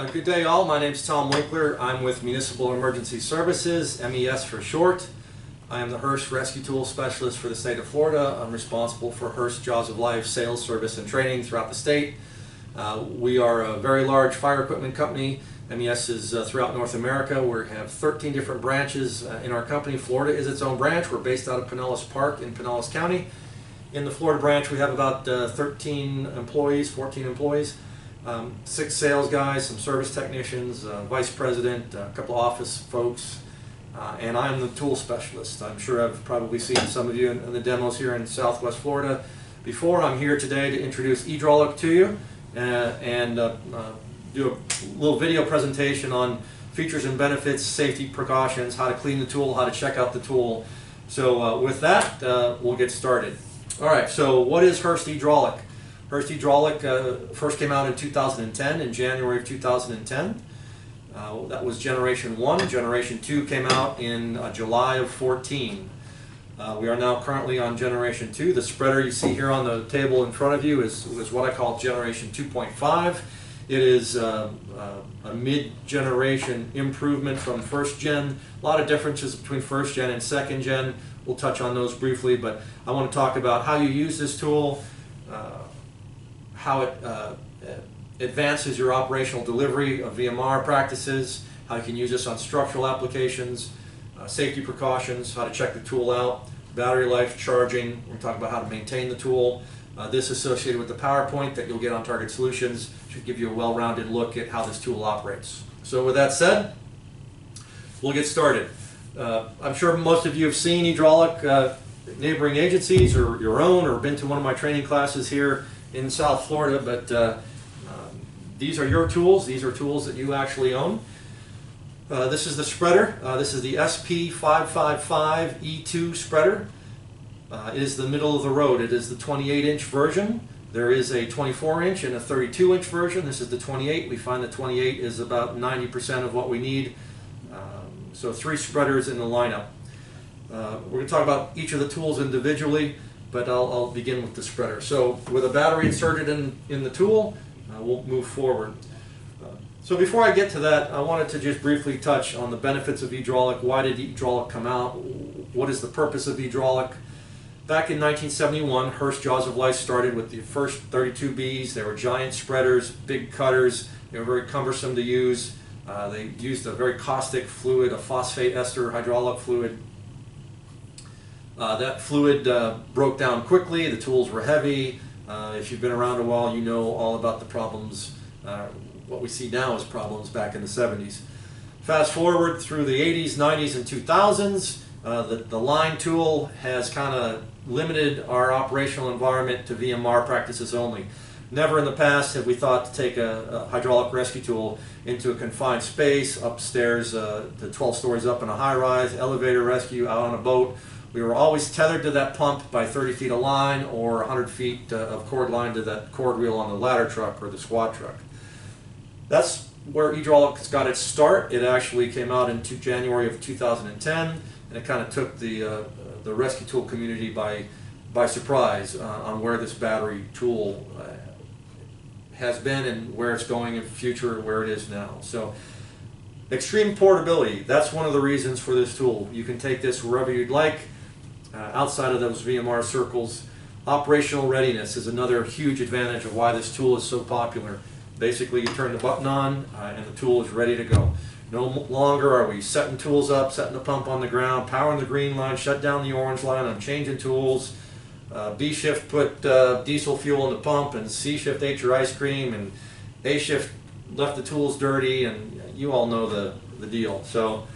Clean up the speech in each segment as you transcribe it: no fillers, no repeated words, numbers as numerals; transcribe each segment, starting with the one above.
Good day all, my name is Tom Winkler. I'm with Municipal Emergency Services, MES for short. I am the Hurst Rescue Tool Specialist for the state of Florida. I'm responsible for Hurst Jaws of Life sales, service, and training throughout the state. We are a very large fire equipment company. MES is throughout North America. We have 13 different branches in our company. Florida is its own branch. We're based out of Pinellas Park in Pinellas County. In the Florida branch we have about 13 employees, 14 employees. 6 sales guys, some service technicians, vice president, a couple office folks, and I'm the tool specialist. I'm sure I've probably seen some of you in the demos here in Southwest Florida before. I'm here today to introduce E-Draulic to you and do a little video presentation on features and benefits, safety precautions, how to clean the tool, how to check out the tool. So with that, we'll get started. Alright, so what is Hurst E-Draulic? Hurst E-Draulic first came out in 2010, in January of 2010. That was Generation 1. Generation 2 came out in July of 14. We are now currently on Generation 2. The spreader you see here on the table in front of you is what I call Generation 2.5. It is a mid-generation improvement from first gen. A lot of differences between first gen and second gen. We'll touch on those briefly, but I want to talk about how you use this tool, how it advances your operational delivery of VMR practices, how you can use this on structural applications, safety precautions, how to check the tool out, battery life, charging. We're talking about how to maintain the tool. This associated with the PowerPoint that you'll get on Target Solutions should give you a well-rounded look at how this tool operates. So with that said, we'll get started. I'm sure most of you have seen E-Draulic neighboring agencies or your own, or been to one of my training classes here in South Florida, but these are your tools. These are tools that you actually own. This is the spreader. This is the SP555E2 spreader. It is the middle of the road. It is the 28-inch version. There is a 24-inch and a 32-inch version. This is the 28. We find the 28 is about 90% of what we need. So 3 spreaders in the lineup. We're going to talk about each of the tools individually, but I'll begin with the spreader. So with a battery inserted in the tool, we'll move forward. So before I get to that, I wanted to just briefly touch on the benefits of E-Draulic. Why did E-Draulic come out? What is the purpose of E-Draulic? Back in 1971, Hurst Jaws of Life started with the first 32Bs. They were giant spreaders, big cutters. They were very cumbersome to use. They used a very caustic fluid, a phosphate ester hydraulic fluid. That fluid broke down quickly. The tools were heavy. If you've been around a while, you know all about the problems. What we see now is problems back in the 70s. Fast forward through the 80s, 90s, and 2000s, the line tool has kind of limited our operational environment to VMR practices only. Never in the past have we thought to take a hydraulic rescue tool into a confined space, upstairs to 12 stories up in a high-rise, elevator rescue, out on a boat. We were always tethered to that pump by 30 feet of line or 100 feet of cord line to that cord wheel on the ladder truck or the squad truck. That's where E-Draulic got its start. It actually came out in January of 2010, and it kind of took the rescue tool community by surprise on where this battery tool has been and where it's going in the future, where it is now. So extreme portability, that's one of the reasons for this tool. You can take this wherever you'd like. Outside of those VMR circles. Operational readiness is another huge advantage of why this tool is so popular. Basically, you turn the button on and the tool is ready to go. No longer are we setting tools up, setting the pump on the ground, powering the green line, shut down the orange line, I'm changing tools. B shift put diesel fuel in the pump, and C shift ate your ice cream, and A shift left the tools dirty, and you all know the deal. So,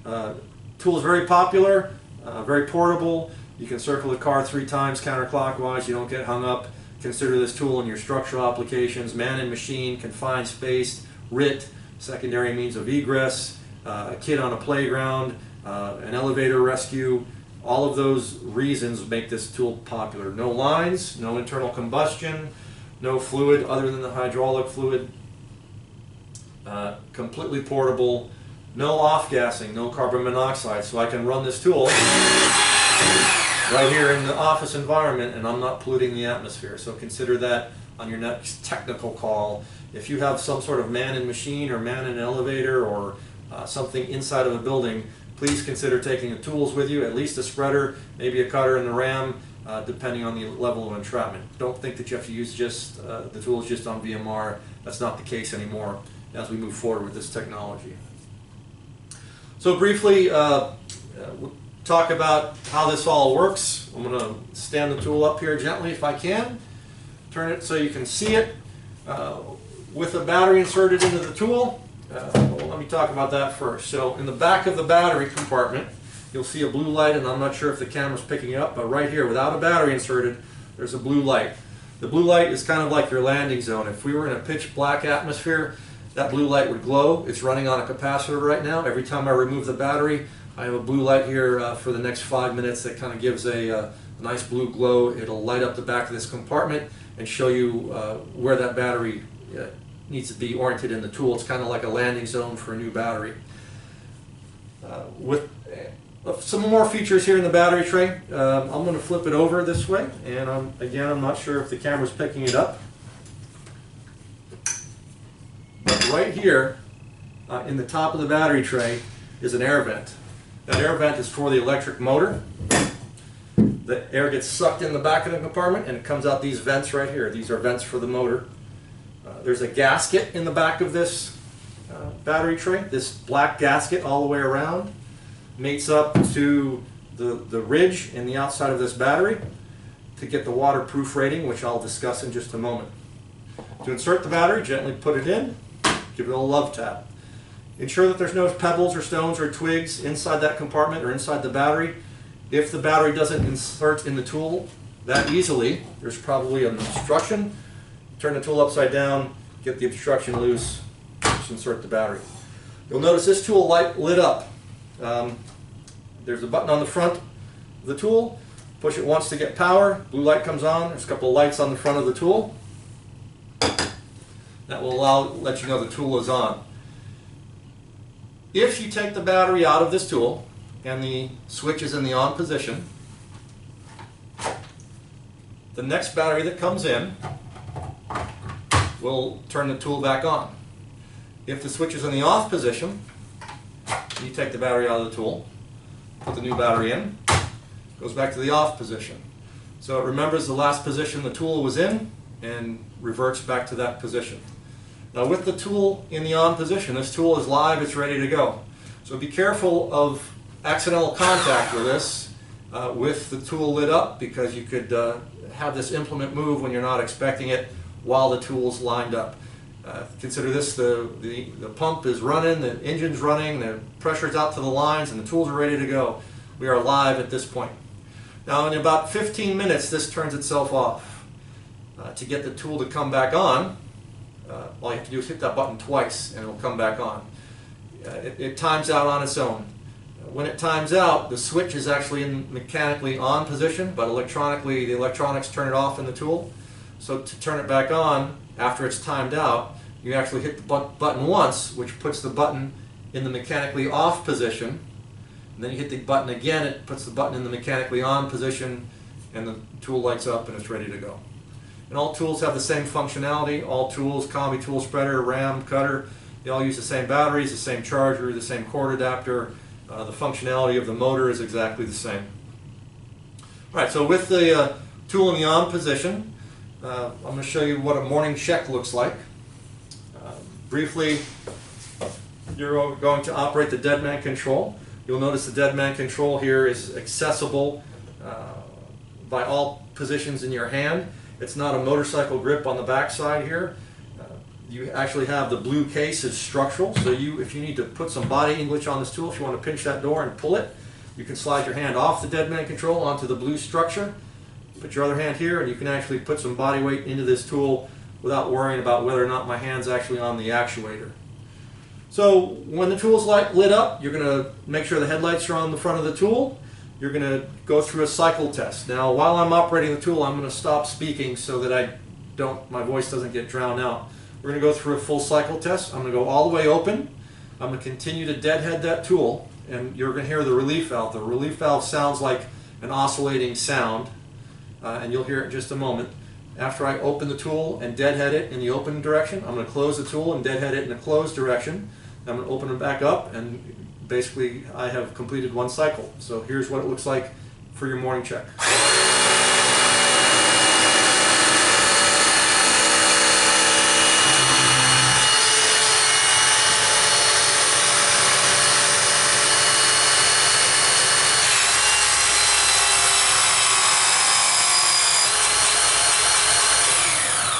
tool is very popular. Very portable. You can circle the car 3 times counterclockwise. You don't get hung up. Consider this tool in your structural applications, man and machine, confined space, RIT, secondary means of egress, a kid on a playground, an elevator rescue. All of those reasons make this tool popular. No lines, no internal combustion, no fluid other than the hydraulic fluid. Completely portable. No off-gassing, no carbon monoxide, so I can run this tool right here in the office environment and I'm not polluting the atmosphere. So consider that on your next technical call. If you have some sort of man in machine or man in an elevator or something inside of a building, please consider taking the tools with you, at least a spreader, maybe a cutter and the ram, depending on the level of entrapment. Don't think that you have to use just the tools just on VMR. That's not the case anymore as we move forward with this technology. So briefly, we'll talk about how this all works. I'm going to stand the tool up here gently if I can. Turn it so you can see it. With the battery inserted into the tool, well, let me talk about that first. So in the back of the battery compartment, you'll see a blue light, and I'm not sure if the camera's picking it up, but right here, without a battery inserted, there's a blue light. The blue light is kind of like your landing zone. If we were in a pitch black atmosphere, that blue light would glow. It's running on a capacitor right now. Every time I remove the battery, I have a blue light here for the next 5 minutes that kind of gives a nice blue glow. It'll light up the back of this compartment and show you where that battery needs to be oriented in the tool. It's kind of like a landing zone for a new battery. With some more features here in the battery tray, I'm going to flip it over this way, and again, I'm not sure if the camera's picking it up. But right here in the top of the battery tray is an air vent. That air vent is for the electric motor. The air gets sucked in the back of the compartment and it comes out these vents right here. These are vents for the motor. There's a gasket in the back of this battery tray. This black gasket all the way around mates up to the ridge in the outside of this battery to get the waterproof rating, which I'll discuss in just a moment. To insert the battery, gently put it in, give it a love tap. Ensure that there's no pebbles or stones or twigs inside that compartment or inside the battery. If the battery doesn't insert in the tool that easily, there's probably an obstruction. Turn the tool upside down, get the obstruction loose, just insert the battery. You'll notice this tool light lit up. There's a button on the front of the tool. Push it once to get power. Blue light comes on. There's a couple of lights on the front of the tool. That will let you know the tool is on. If you take the battery out of this tool and the switch is in the on position, the next battery that comes in will turn the tool back on. If the switch is in the off position, you take the battery out of the tool, put the new battery in, goes back to the off position. So it remembers the last position the tool was in and reverts back to that position. Now with the tool in the on position, this tool is live, it's ready to go. So be careful of accidental contact with this with the tool lit up, because you could have this implement move when you're not expecting it while the tool's lined up. Consider this, the pump is running, the engine's running, the pressure's out to the lines, and the tools are ready to go. We are live at this point. Now in about 15 minutes this turns itself off. To get the tool to come back on, all you have to do is hit that button twice and it will come back on. It times out on its own. When it times out, the switch is actually in mechanically on position, but electronically the electronics turn it off in the tool. So to turn it back on after it's timed out, you actually hit the button once, which puts the button in the mechanically off position. And then you hit the button again, it puts the button in the mechanically on position, and the tool lights up and it's ready to go. And all tools have the same functionality. All tools, combi tool spreader, ram, cutter, they all use the same batteries, the same charger, the same cord adapter. The functionality of the motor is exactly the same. All right, so with the tool in the on position, I'm going to show you what a morning check looks like. Briefly, you're going to operate the dead man control. You'll notice the dead man control here is accessible by all positions in your hand. It's not a motorcycle grip on the back side here. You actually have the blue case is structural, so if you need to put some body English on this tool, if you want to pinch that door and pull it, you can slide your hand off the dead man control onto the blue structure. Put your other hand here and you can actually put some body weight into this tool without worrying about whether or not my hand's actually on the actuator. So when the tool's lit up, you're going to make sure the headlights are on the front of the tool. You're going to go through a cycle test. Now while I'm operating the tool, I'm going to stop speaking so that my voice doesn't get drowned out. We're going to go through a full cycle test. I'm going to go all the way open. I'm going to continue to deadhead that tool, and you're going to hear the relief valve. The relief valve sounds like an oscillating sound, and you'll hear it in just a moment. after I open the tool and deadhead it in the open direction. I'm going to close the tool and deadhead it in the closed direction. I'm going to open it back up, and basically I have completed one cycle. So here's what it looks like for your morning check.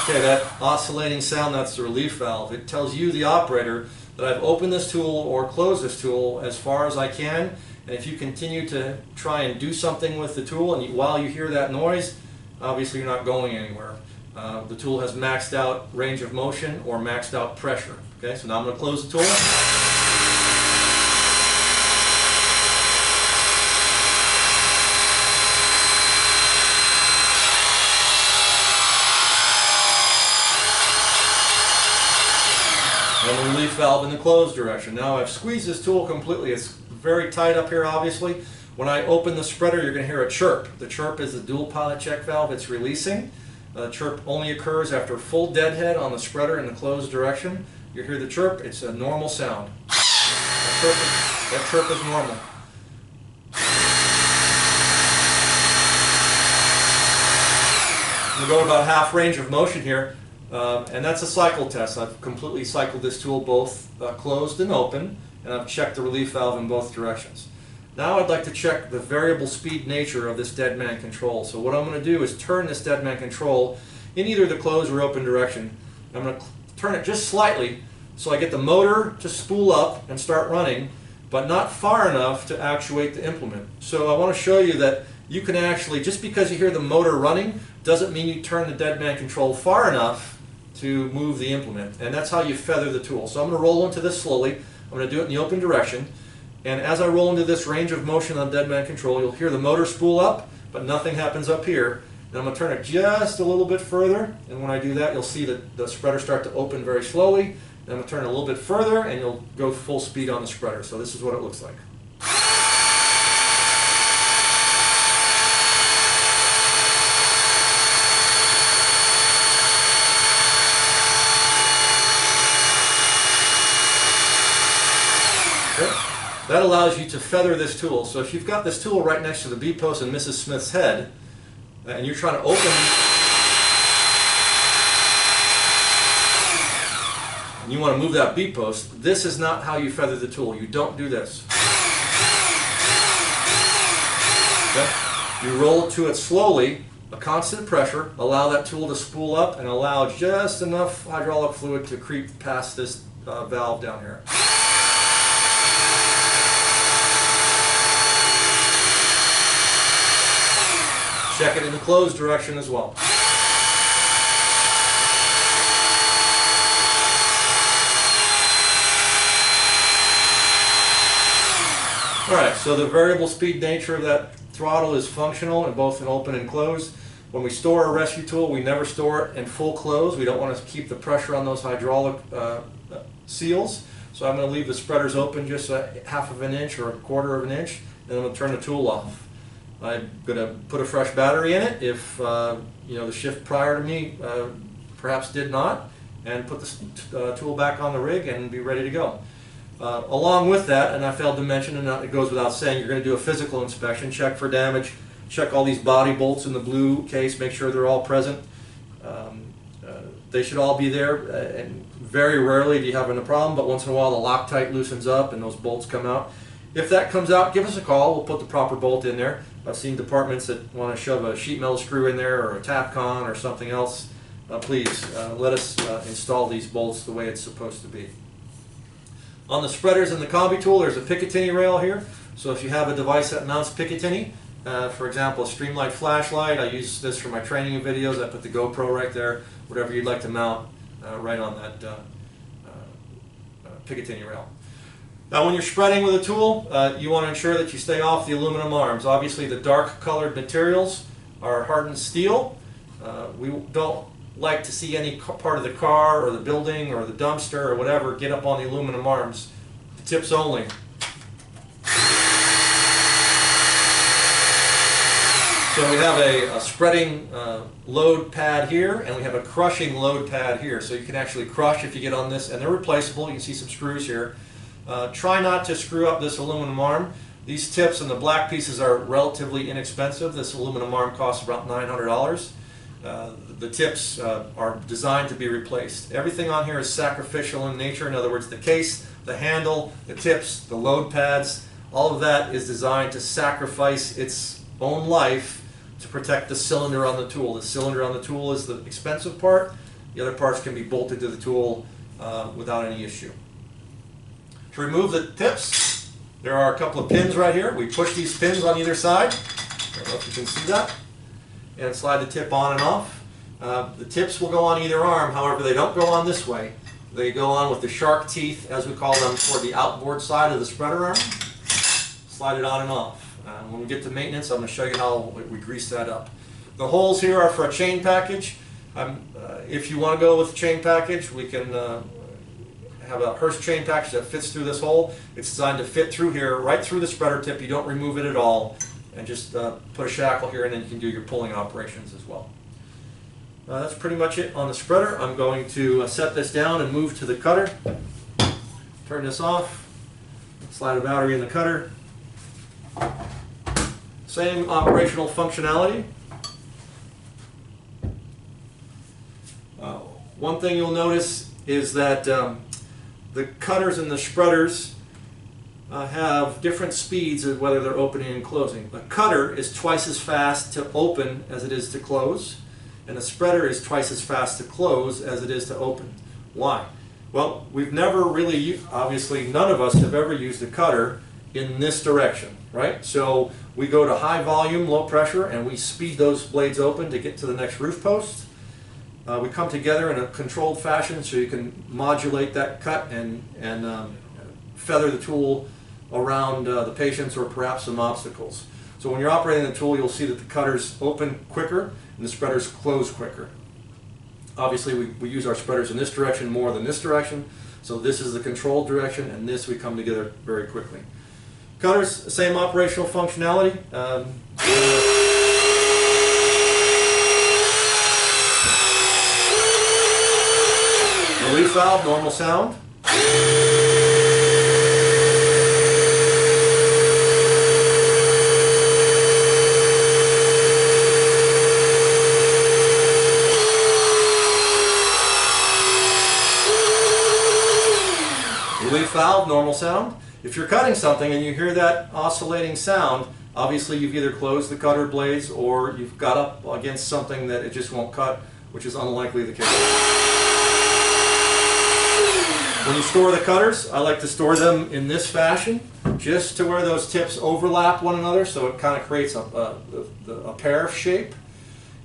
Okay, that oscillating sound, that's the relief valve. It tells you, the operator, that I've opened this tool or closed this tool as far as I can, and if you continue to try and do something with the tool, and while you hear that noise, obviously you're not going anywhere. The tool has maxed out range of motion or maxed out pressure. Okay, so now I'm going to close the tool. And the relief valve in the closed direction. Now I've squeezed this tool completely. It's very tight up here, obviously. When I open the spreader, you're going to hear a chirp. The chirp is the dual pilot check valve it's releasing. The chirp only occurs after full deadhead on the spreader in the closed direction. You hear the chirp. It's a normal sound. That chirp is normal. We'll go about half range of motion here. And that's a cycle test. I've completely cycled this tool both closed and open, and I've checked the relief valve in both directions. Now I'd like to check the variable speed nature of this dead man control. So what I'm going to do is turn this dead man control in either the closed or open direction. I'm going to turn it just slightly so I get the motor to spool up and start running, but not far enough to actuate the implement. So I want to show you that you can actually, just because you hear the motor running, doesn't mean you turn the dead man control far enough to move the implement. And that's how you feather the tool. So I'm going to roll into this slowly. I'm going to do it in the open direction. And as I roll into this range of motion on dead man control, you'll hear the motor spool up, but nothing happens up here. And I'm going to turn it just a little bit further. And when I do that, you'll see that the spreader start to open very slowly. And I'm going to turn it a little bit further, and you'll go full speed on the spreader. So this is what it looks like. That allows you to feather this tool. So if you've got this tool right next to the B-post and Mrs. Smith's head, and you're trying to open, and you want to move that B-post, this is not how you feather the tool. You don't do this. Okay? You roll to it slowly, a constant pressure, allow that tool to spool up, and allow just enough hydraulic fluid to creep past this valve down here. Check it in the closed direction as well. Alright, so the variable speed nature of that throttle is functional in both an open and closed. When we store a rescue tool, we never store it in full close. We don't want to keep the pressure on those hydraulic seals. So I'm going to leave the spreaders open just a half of an inch or a quarter of an inch, and I'm going to turn the tool off. I'm going to put a fresh battery in it if the shift prior to me perhaps did not, and put the tool back on the rig and be ready to go. Along with that, and I failed to mention, and it goes without saying, you're going to do a physical inspection, check for damage, check all these body bolts in the blue case, make sure they're all present. They should all be there, and very rarely do you have a problem, but once in a while the Loctite loosens up and those bolts come out. If that comes out, give us a call. We'll put the proper bolt in there. I've seen departments that want to shove a sheet metal screw in there or a Tapcon or something else. Please let us install these bolts the way it's supposed to be. On the spreaders and the combi tool, there's a Picatinny rail here. So if you have a device that mounts Picatinny, for example, a Streamlight flashlight, I use this for my training videos. I put the GoPro right there, whatever you'd like to mount right on that Picatinny rail. Now when you're spreading with a tool, you want to ensure that you stay off the aluminum arms. Obviously the dark colored materials are hardened steel. We don't like to see any part of the car or the building or the dumpster or whatever get up on the aluminum arms. The tips only. So we have a spreading load pad here, and we have a crushing load pad here. So you can actually crush if you get on this, and they're replaceable. You can see some screws here. Try not to screw up this aluminum arm. These tips and the black pieces are relatively inexpensive. This aluminum arm costs about $900. The tips are designed to be replaced. Everything on here is sacrificial in nature. In other words, the case, the handle, the tips, the load pads, all of that is designed to sacrifice its own life to protect the cylinder on the tool. The cylinder on the tool is the expensive part. The other parts can be bolted to the tool without any issue. To remove the tips, there are a couple of pins right here. We push these pins on either side. I don't know if you can see that. And slide the tip on and off. The tips will go on either arm, however they don't go on this way. They go on with the shark teeth, as we call them, toward the outboard side of the spreader arm. Slide it on and off. When we get to maintenance, I'm going to show you how we grease that up. The holes here are for a chain package. If you want to go with a chain package, we can have a Hurst chain package that fits through this hole. It's designed to fit through here, right through the spreader tip. You don't remove it at all. And just put a shackle here, and then you can do your pulling operations as well. That's pretty much it on the spreader. I'm going to set this down and move to the cutter. Turn this off. Slide a battery in the cutter. Same operational functionality. One thing you'll notice is that the cutters and the spreaders have different speeds of whether they're opening and closing. A cutter is twice as fast to open as it is to close, and a spreader is twice as fast to close as it is to open. Why? Well, we've never really, obviously none of us have ever used a cutter in this direction, right? So we go to high volume, low pressure, and we speed those blades open to get to the next roof post. We come together in a controlled fashion so you can modulate that cut and feather the tool around the patients or perhaps some obstacles. So when you're operating the tool, you'll see that the cutters open quicker and the spreaders close quicker. Obviously we use our spreaders in this direction more than this direction, so this is the controlled direction, and this we come together very quickly. Cutters, same operational functionality. Relief valve, normal sound. Relief valve, normal sound. If you're cutting something and you hear that oscillating sound, obviously you've either closed the cutter blades or you've got up against something that it just won't cut, which is unlikely the case. When you store the cutters, I like to store them in this fashion, just to where those tips overlap one another, so it kind of creates a pear shape.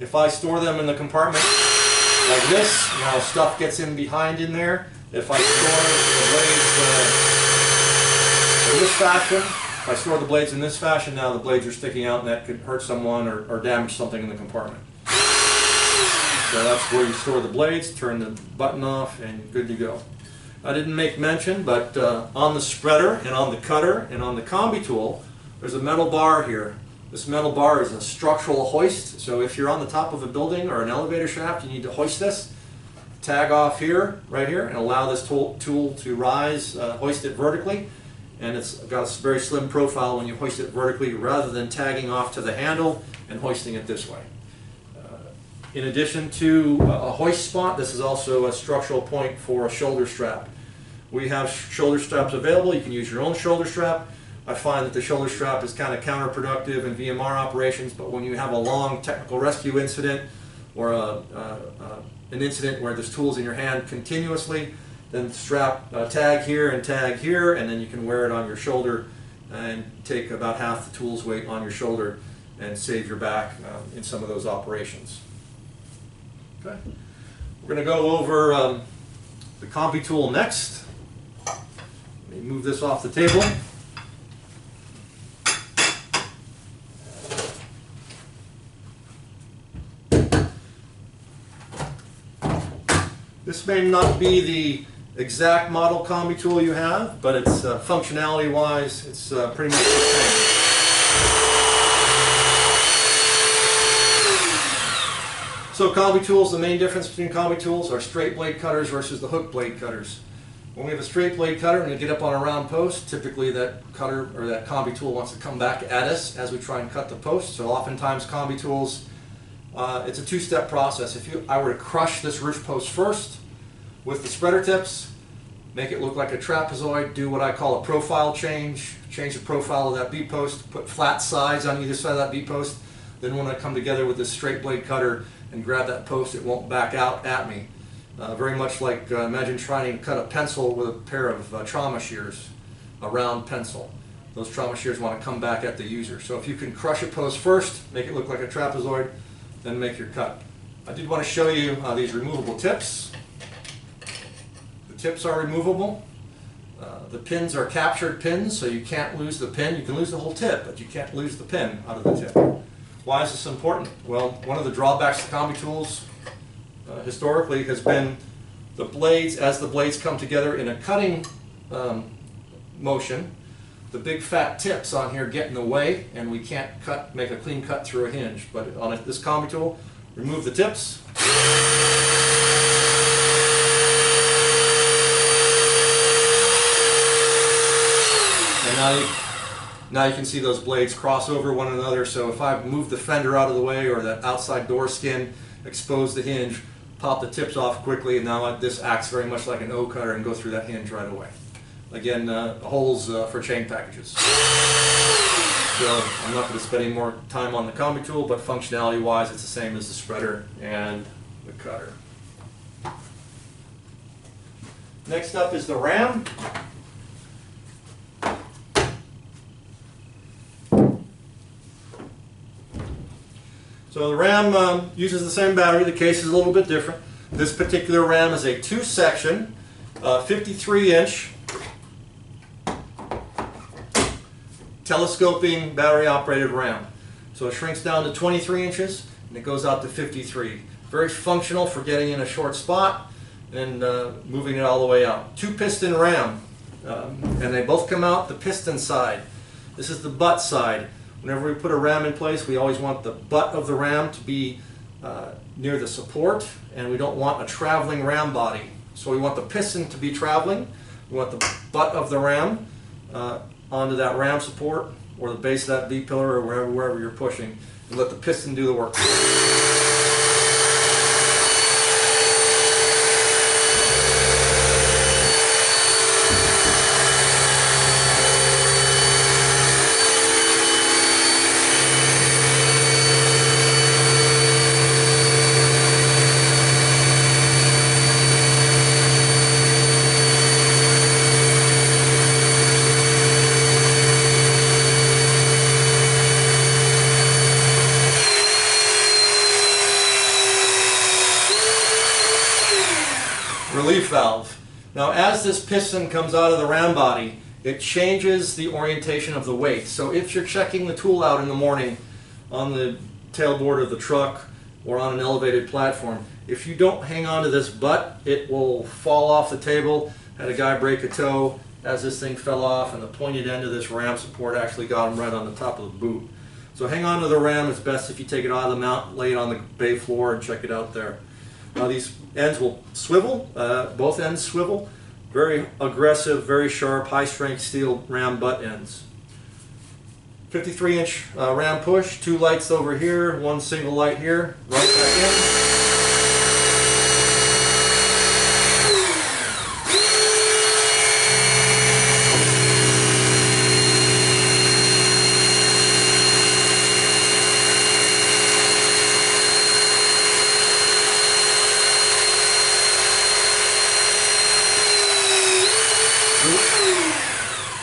If I store them in the compartment like this, you know, stuff gets in behind in there. If I store the blades in this fashion, if I store the blades in this fashion, now the blades are sticking out and that could hurt someone or damage something in the compartment. So that's where you store the blades, turn the button off, and good to go. I didn't make mention, but on the spreader and on the cutter and on the combi tool, there's a metal bar here. This metal bar is a structural hoist, so if you're on the top of a building or an elevator shaft, you need to hoist this. Tag off here, right here, and allow this tool to rise, hoist it vertically. And it's got a very slim profile when you hoist it vertically rather than tagging off to the handle and hoisting it this way. In addition to a hoist spot, this is also a structural point for a shoulder strap. We have shoulder straps available. You can use your own shoulder strap. I find that the shoulder strap is kind of counterproductive in VMR operations, but when you have a long technical rescue incident or an incident where there's tools in your hand continuously, then strap tag here, and then you can wear it on your shoulder and take about half the tool's weight on your shoulder and save your back in some of those operations. Okay. We're going to go over the combi tool next. Let me move this off the table. This may not be the exact model combi tool you have, but it's functionality wise, it's pretty much the same. So combi tools, the main difference between combi tools are straight blade cutters versus the hook blade cutters. When we have a straight blade cutter and we get up on a round post, typically that cutter or that combi tool wants to come back at us as we try and cut the post. So oftentimes combi tools, it's a two-step process. If I were to crush this roof post first with the spreader tips, make it look like a trapezoid, do what I call a profile change the profile of that B-post, put flat sides on either side of that B-post, then when I come together with this straight blade cutter and grab that post, it won't back out at me. Very much like imagine trying to cut a pencil with a pair of trauma shears, a round pencil. Those trauma shears want to come back at the user. So if you can crush a post first, make it look like a trapezoid, then make your cut. I did want to show you these removable tips. The tips are removable. The pins are captured pins, so you can't lose the pin. You can lose the whole tip, but you can't lose the pin out of the tip. Why is this important? Well, one of the drawbacks to combi tools historically has been the blades, as the blades come together in a cutting motion, the big fat tips on here get in the way and we can't make a clean cut through a hinge. But on this combi tool, remove the tips. And now you can see those blades cross over one another. So if I move the fender out of the way or that outside door skin, expose the hinge, pop the tips off quickly, and now this acts very much like an O cutter and go through that hinge right away. Again, holes for chain packages. So I'm not going to spend any more time on the combi tool, but functionality wise it's the same as the spreader and the cutter. Next up is the ram. So the ram uses the same battery. The case is a little bit different. This particular ram is a two-section, 53-inch telescoping battery-operated ram. So it shrinks down to 23 inches and it goes out to 53. Very functional for getting in a short spot and moving it all the way out. Two-piston ram, and they both come out the piston side. This is the butt side. Whenever we put a ram in place, we always want the butt of the ram to be near the support, and we don't want a traveling ram body. So we want the piston to be traveling. We want the butt of the ram onto that ram support or the base of that B-pillar or wherever you're pushing, and let the piston do the work. Relief valve. Now as this piston comes out of the ram body, it changes the orientation of the weight. So if you're checking the tool out in the morning on the tailboard of the truck or on an elevated platform, if you don't hang on to this butt, it will fall off the table. Had a guy break a toe as this thing fell off, and the pointed end of this ram support actually got him right on the top of the boot. So hang on to the ram. It's best if you take it out of the mount, lay it on the bay floor and check it out there. Now these ends will swivel, both ends swivel. Very aggressive, very sharp, high strength steel ram butt ends. 53-inch ram push, two lights over here, one single light here, right back in.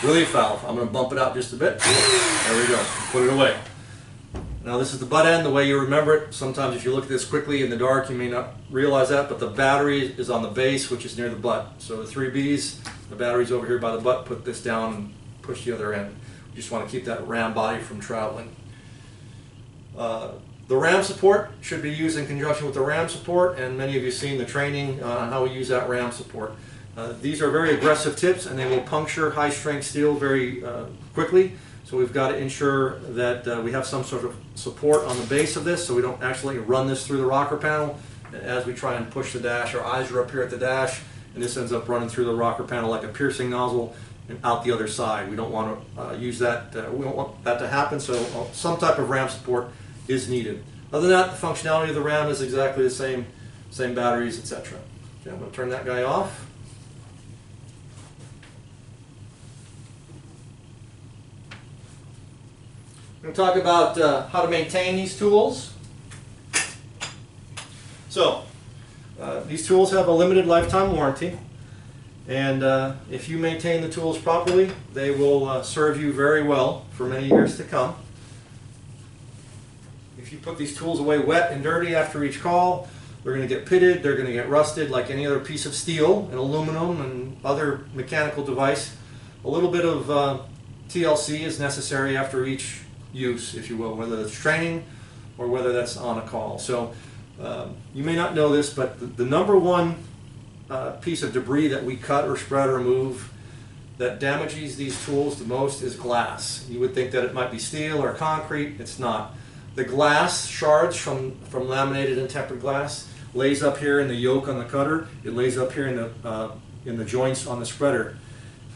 Relief valve. I'm going to bump it out just a bit. There we go. Put it away. Now this is the butt end, the way you remember it. Sometimes if you look at this quickly in the dark you may not realize that, but the battery is on the base, which is near the butt. So the 3 Bs, the battery's over here by the butt. Put this down and push the other end. You just want to keep that ram body from traveling. The ram support should be used in conjunction with the ram support, and many of you have seen the training on how we use that ram support. These are very aggressive tips and they will puncture high strength steel very quickly, So we've got to ensure that we have some sort of support on the base of this so we don't actually run this through the rocker panel. As we try and push the dash, our eyes are up here at the dash, and this ends up running through the rocker panel like a piercing nozzle and out the other side. We don't want to use that, we don't want that to happen, so some type of RAM support is needed. Other than that, the functionality of the RAM is exactly the same batteries, etc. Okay, I'm going to turn that guy off. I'm going to talk about how to maintain these tools. So, these tools have a limited lifetime warranty, and if you maintain the tools properly, they will serve you very well for many years to come. If you put these tools away wet and dirty after each call, they're going to get pitted, they're going to get rusted like any other piece of steel and aluminum and other mechanical device. A little bit of TLC is necessary after each use, if you will, whether it's training or whether that's on a call. So you may not know this, but the number one piece of debris that we cut or spread or remove that damages these tools the most is glass. You would think that it might be steel or concrete. It's not. The glass shards from laminated and tempered glass lays up here in the yoke on the cutter. It lays up here in the joints on the spreader.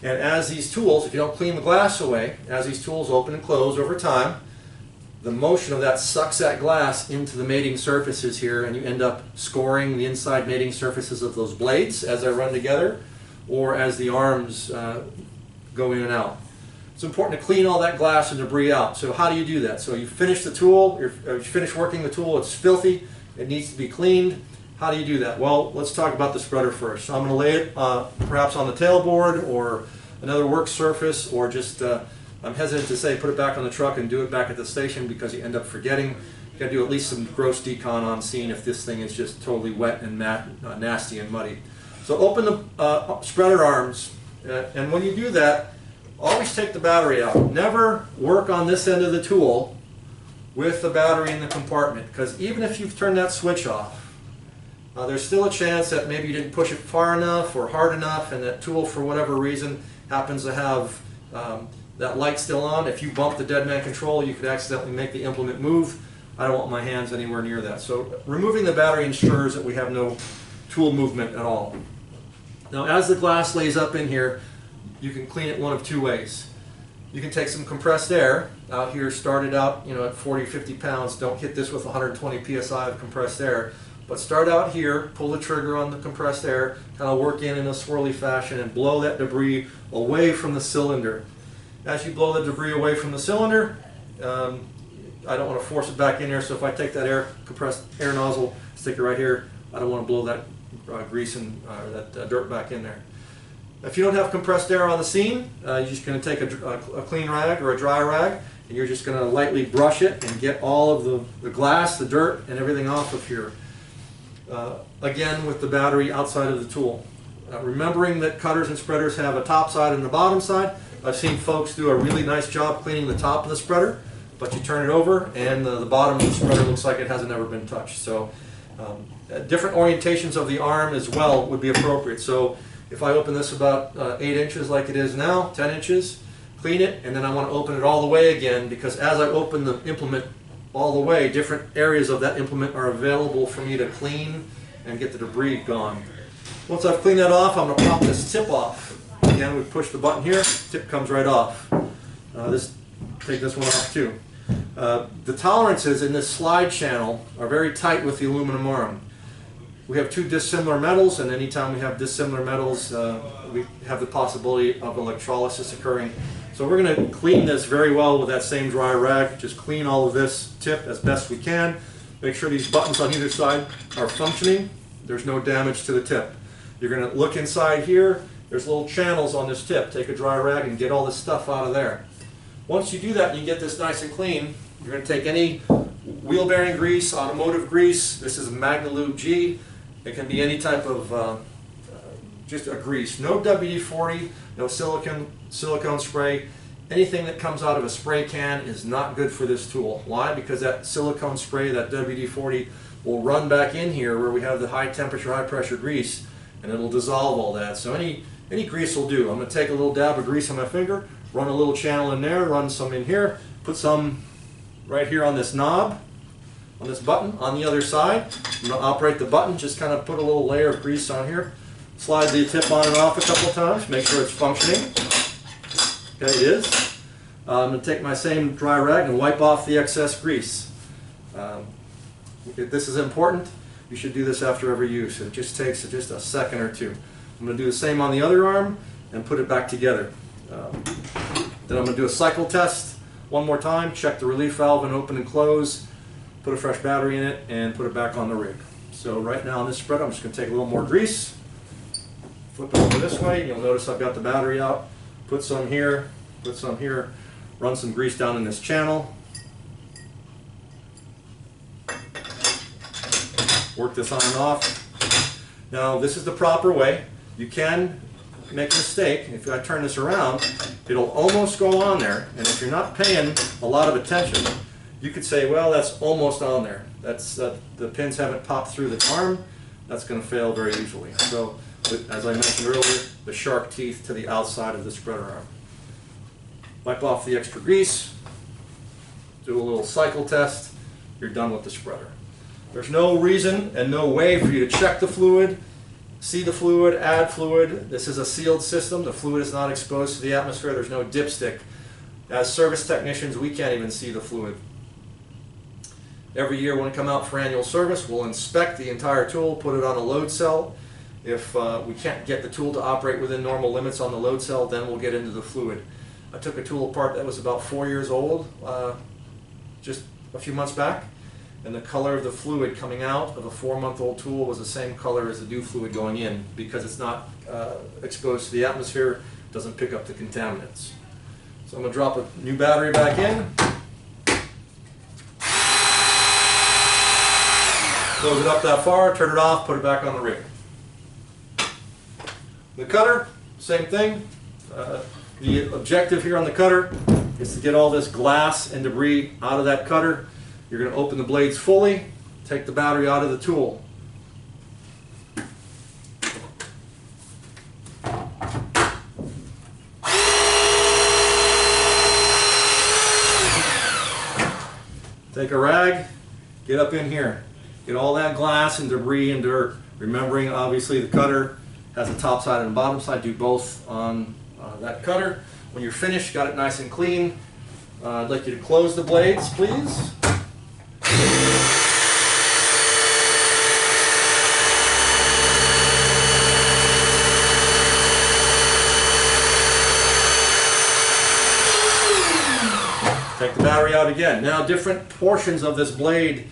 And as these tools, if you don't clean the glass away, as these tools open and close over time, the motion of that sucks that glass into the mating surfaces here, and you end up scoring the inside mating surfaces of those blades as they run together, or as the arms go in and out. It's important to clean all that glass and debris out. So how do you do that? So you finish the tool, you finish working the tool, it's filthy, it needs to be cleaned. How do you do that? Well, let's talk about the spreader first. So I'm going to lay it perhaps on the tailboard or another work surface, or just, I'm hesitant to say put it back on the truck and do it back at the station because you end up forgetting. You've got to do at least some gross decon on scene if this thing is just totally wet and nasty and muddy. So open the spreader arms, and when you do that, always take the battery out. Never work on this end of the tool with the battery in the compartment, because even if you've turned that switch off, there's still a chance that maybe you didn't push it far enough or hard enough, and that tool, for whatever reason, happens to have that light still on. If you bump the dead man control, you could accidentally make the implement move. I don't want my hands anywhere near that. So removing the battery ensures that we have no tool movement at all. Now, as the glass lays up in here, you can clean it one of two ways. You can take some compressed air out here, start it out, at 40, 50 pounds. Don't hit this with 120 psi of compressed air, but start out here, pull the trigger on the compressed air, kind of work in a swirly fashion and blow that debris away from the cylinder. As you blow the debris away from the cylinder, I don't want to force it back in here, so if I take that compressed air nozzle, stick it right here, I don't want to blow that grease and that dirt back in there. If you don't have compressed air on the scene, you're just going to take a clean rag or a dry rag, and you're just going to lightly brush it and get all of the glass, the dirt, and everything off of here. Again, with the battery outside of the tool. Remembering that cutters and spreaders have a top side and a bottom side. I've seen folks do a really nice job cleaning the top of the spreader, but you turn it over and the bottom of the spreader looks like it hasn't ever been touched. So different orientations of the arm as well would be appropriate. So if I open this about 8 inches like it is now, 10 inches, clean it, and then I want to open it all the way again, because as I open the implement all the way, different areas of that implement are available for me to clean and get the debris gone. Once I've cleaned that off, I'm going to pop this tip off. Again, we push the button here, tip comes right off. Take this one off too. The tolerances in this slide channel are very tight with the aluminum arm. We have two dissimilar metals, and anytime we have dissimilar metals, we have the possibility of electrolysis occurring. So we're going to clean this very well with that same dry rag. Just clean all of this tip as best we can. Make sure these buttons on either side are functioning. There's no damage to the tip. You're going to look inside here. There's little channels on this tip. Take a dry rag and get all this stuff out of there. Once you do that and you get this nice and clean, you're going to take any wheel bearing grease, automotive grease. This is Magnalube G. It can be any type of just a grease. No WD-40, no silicone spray. Anything that comes out of a spray can is not good for this tool. Why? Because that silicone spray, that WD-40, will run back in here where we have the high temperature, high pressure grease, and it'll dissolve all that. So any Any grease will do. I'm going to take a little dab of grease on my finger, run a little channel in there, run some in here, put some right here on this knob, on this button, on the other side. I'm going to operate the button, just kind of put a little layer of grease on here. Slide the tip on and off a couple of times, make sure it's functioning. Okay, it is. I'm going to take my same dry rag and wipe off the excess grease. This is important. You should do this after every use. It just takes just a second or two. I'm going to do the same on the other arm and put it back together. Then I'm going to do a cycle test one more time, check the relief valve and open and close, put a fresh battery in it, and put it back on the rig. So right now on this spreader, I'm just going to take a little more grease, flip it over this way, and you'll notice I've got the battery out, put some here, run some grease down in this channel, work this on and off. Now this is the proper way. You can make a mistake. If I turn this around, it'll almost go on there, and if you're not paying a lot of attention, you could say, well, that's almost on there. That's the pins haven't popped through the arm. That's going to fail very easily. So, as I mentioned earlier, the shark teeth to the outside of the spreader arm. Wipe off the extra grease, do a little cycle test, you're done with the spreader. There's no reason and no way for you to check the fluid, see the fluid, add fluid. This is a sealed system. The fluid is not exposed to the atmosphere. There's no dipstick. As service technicians, we can't even see the fluid. Every year when we come out for annual service, we'll inspect the entire tool, put it on a load cell. If we can't get the tool to operate within normal limits on the load cell, then we'll get into the fluid. I took a tool apart that was about 4 years old just a few months back, and the color of the fluid coming out of a 4-month-old tool was the same color as the new fluid going in, because it's not exposed to the atmosphere, doesn't pick up the contaminants. So I'm going to drop a new battery back in, close it up that far, turn it off, put it back on the rig. The cutter, same thing. The objective here on the cutter is to get all this glass and debris out of that cutter. You're going to open the blades fully, take the battery out of the tool. Take a rag, get up in here, get all that glass and debris and dirt. Remembering, obviously, the cutter has a top side and a bottom side. Do both on that cutter. When you're finished, got it nice and clean, I'd like you to close the blades, please. Take the battery out again. Now, different portions of this blade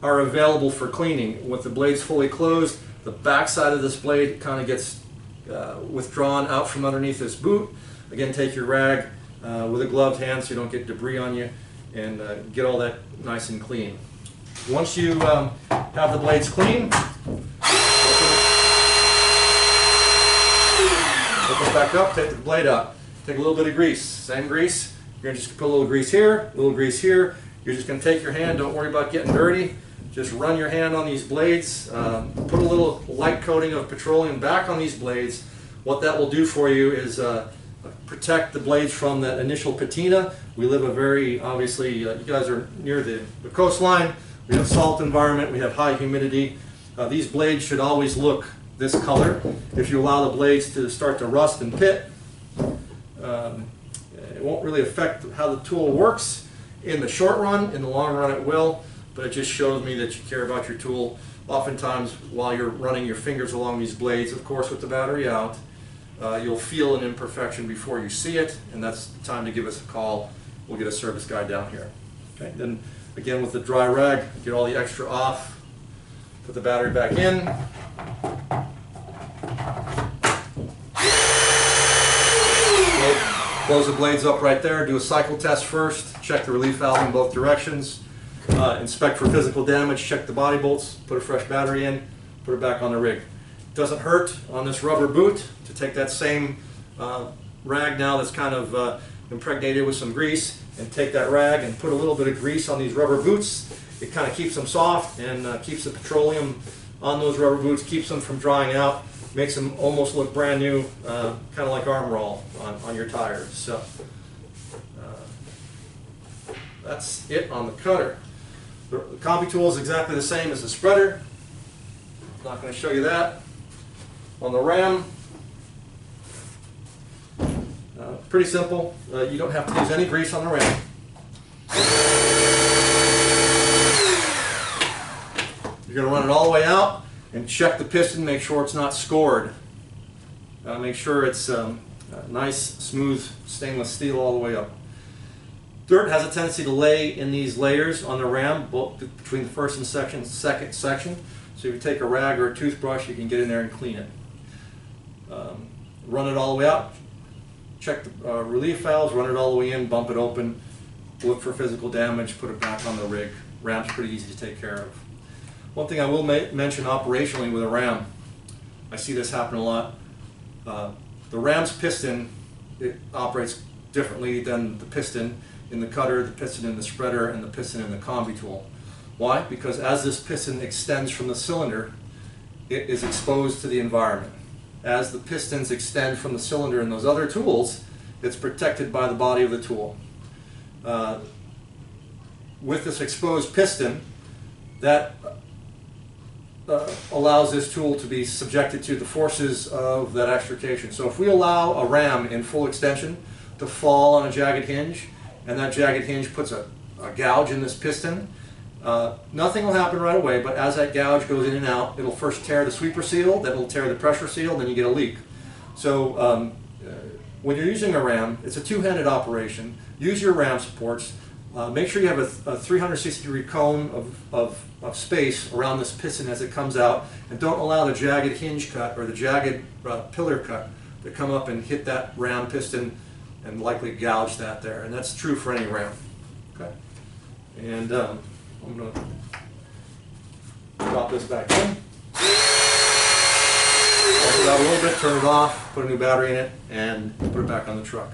are available for cleaning. With the blades fully closed, the back side of this blade kind of gets withdrawn out from underneath this boot. Again, take your rag with a gloved hand so you don't get debris on you, and get all that nice and clean. Once you have the blades clean, open it back up, take the blade out. Take a little bit of grease, same grease. You're going to just put a little grease here, a little grease here. You're just going to take your hand, don't worry about getting dirty. Just run your hand on these blades, put a little light coating of petroleum back on these blades. What that will do for you is protect the blades from that initial patina. We live a very, obviously, you guys are near the coastline. We have salt environment, we have high humidity. These blades should always look this color. If you allow the blades to start to rust and pit, it won't really affect how the tool works in the short run. In the long run it will, but it just shows me that you care about your tool. Oftentimes while you're running your fingers along these blades, of course with the battery out, you'll feel an imperfection before you see it, and that's the time to give us a call. We'll get a service guy down here. Okay. Then again with the dry rag, get all the extra off, put the battery back in. Close the blades up right there, do a cycle test first, check the relief valve in both directions, inspect for physical damage, check the body bolts, put a fresh battery in, put it back on the rig. It doesn't hurt on this rubber boot to take that same rag now that's kind of impregnated with some grease, and take that rag and put a little bit of grease on these rubber boots. It kind of keeps them soft and keeps the petroleum on those rubber boots, keeps them from drying out. makes them almost look brand new, kind of like arm roll on your tires. So that's it on the cutter. The combi tool is exactly the same as the spreader. Not going to show you that. On the ram, pretty simple. You don't have to use any grease on the ram. You're going to run it all the way out and check the piston, make sure it's not scored. Make sure it's nice, smooth stainless steel all the way up. Dirt has a tendency to lay in these layers on the ram, both between the first and second section. So if you take a rag or a toothbrush, you can get in there and clean it. Run it all the way out, check the relief valves, run it all the way in, bump it open, look for physical damage, put it back on the rig. Ram's pretty easy to take care of. One thing I will mention operationally with a ram, I see this happen a lot. The ram's piston, it operates differently than the piston in the cutter, the piston in the spreader, and the piston in the combi tool. Why? Because as this piston extends from the cylinder, it is exposed to the environment. As the pistons extend from the cylinder in those other tools, it's protected by the body of the tool. With this exposed piston, that allows this tool to be subjected to the forces of that extrication. So if we allow a ram in full extension to fall on a jagged hinge, and that jagged hinge puts a gouge in this piston, nothing will happen right away, but as that gouge goes in and out, it'll first tear the sweeper seal, then it'll tear the pressure seal, then you get a leak. So when you're using a ram, it's a two-handed operation. Use your ram supports. Make sure you have a 360-degree cone of space around this piston as it comes out, and don't allow the jagged hinge cut or the jagged pillar cut to come up and hit that ram piston and likely gouge that there. And that's true for any ram. Okay. And I'm going to drop this back in. Wipe it out a little bit, turn it off, put a new battery in it, and put it back on the truck.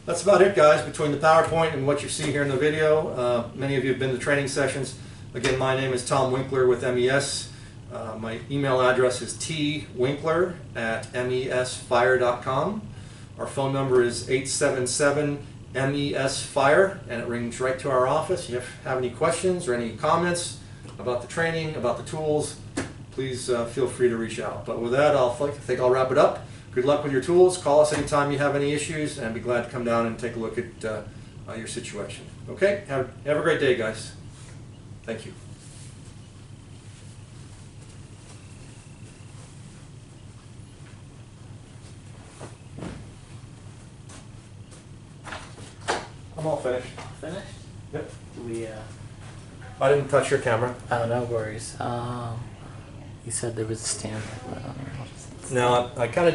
That's about it, guys, between the PowerPoint and what you see here in the video. Many of you have been to training sessions. Again, my name is Tom Winkler with MES. My email address is twinkler@mesfire.com. Our phone number is 877-MES-FIRE, and it rings right to our office. If you have any questions or any comments about the training, about the tools, please feel free to reach out. But with that, I think I'll wrap it up. Good luck with your tools. Call us anytime you have any issues, and be glad to come down and take a look at your situation. Okay? Have a great day, guys. Thank you. I'm all finished. Finished? Yep. We, I didn't touch your camera. oh, no worries. You said there was a stand. No, I kind of did.